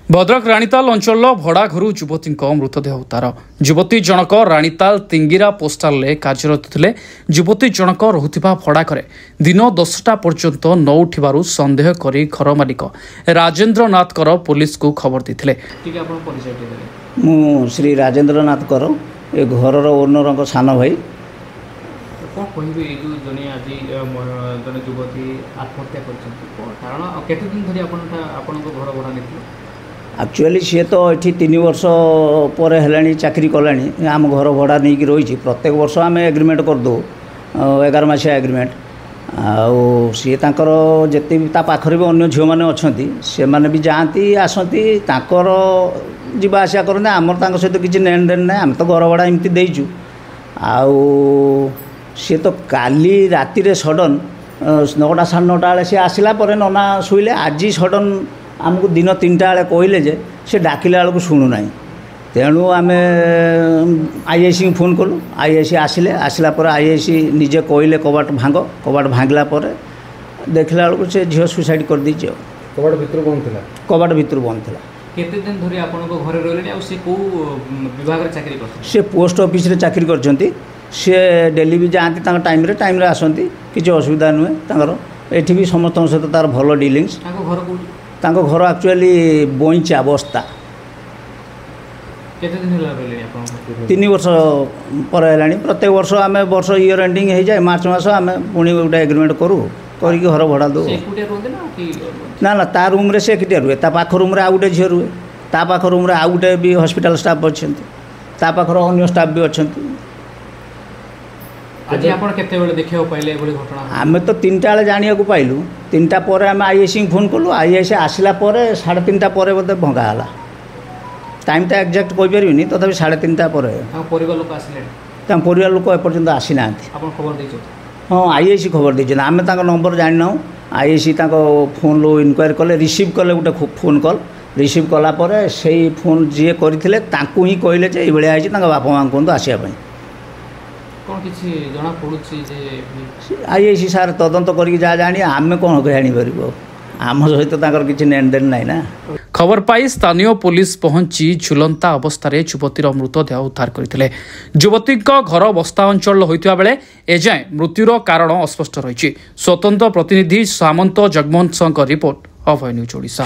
भद्रक राणीताल अंचल भड़ा घर युवती मृतदेह उद्धार। युवती जनक राणीताल तिंगिरा पोस्टाल कार्यरत थे। युवती जनक रुथिबा भड़ा घरे दिन 10टा पर्यंत न उठिबारु संदेह करी घर मालिक राजेंद्र नाथ कर पुलिस को खबर देते। मु श्री राजेंद्र नाथ कर ए घर ओनर सान भाई। कौन कहे जने आज जने युवती आत्महत्या घर भड़ा नहीं एक्चुअली सी तो ये 3 वर्ष पर है चाकरी कलानी आम घर भड़ा नहीं कि रही प्रत्येक वर्ष आम एग्रीमेंट करदे 11 मासिया एग्रीमेंट आउ सी जिते भी पाखरे भी अन्य झील मैंने अच्छा से मैंने भी जाती आसती जावास करते आमर सहित किसी लेन देन ना आम तो घर भड़ा एमती देचु आउ सी तो काली राति सडन 9टा 9:30 बेले सी आसला नना शुले आज सडन आमको दिन 3टा बेले कहले जे से डाकिला बेलू शुणुना तेणु आम आईआईसी फोन कलु आईआईसी आसिले आसला आईआईसी निजे कहले कबाट भांगला देखला बेलू से झील सुसाइड कर दी। कबाट भितर बंद था कबाट भितर बंद था। केते दिन धरी आपन को घरे रहले आ से को विभाग रे चाकरी करथि से पोस्ट ऑफिस रे चाकरी करछंती से डेली भी जाती टाइम रे आसती किसी असुविधा नुहे तांकर एठी भी समस्त सहित तार भल डीलिंग्स। तांको घर एक्चुअली बोईचा बस्ता 3 वर्ष पर है। प्रत्येक वर्ष आम वर्ष इयर एंडिंग हो जाए मार्च मास आम पुणी गोटे एग्रीमेंट करूँ करके घर भड़ा दो ना ना ता रूम रे से एकिटिया रुए ता पाख रूम रे आ गोटे झील रुए ता पाख रूम रे आ गोटे भी हॉस्पिटल स्टाफ अच्छा ता पाखर अन्य स्टाफ भी अच्छा। आज आपण केते बेले देखियो पहिले एबोली घटना आमे तो 3टा बेले जानिया को पाइलु 3टा पर आमे आईएससी फोन कलु आईएससी आसिला पर 3:30 पर बोधे भंगा हला टाइम ता एग्जैक्ट कहि परिबिनी तथापि 3:30 पर परिवार लोक आसिले ता परिवार लोक एपर्यंत आसी नांती। आपण खबर दैछो हाँ आईएससी खबर दैछन आमे ताका नंबर जानि ना आईएससी ताको फोन लो इनक्वायरी कले रिसीव कले गोटे फोन कॉल रिसीव कला पर सेही फोन जे करथिले ताकू ही कहले जे एबेले आइछि ताका बापा मां कोन आसिया पई कौन किसी जना पड़ुछि जे आईआईसी सार तदंत करके जा जानी आमे कौन जानी पार आम सहित किसी लेन देन ना ना। खबर पाई स्थानीय पुलिस पहुंची झुलंता अवस्था युवतीर मृतदेह उद्धार करते। युवती घर बस्ता अंचल होता बेले एजाए मृत्युर कारण अस्पष्ट रही। स्वतंत्र प्रतिनिधि सामंत जगमोहन रिपोर्ट अभय न्यूज ओडिशा।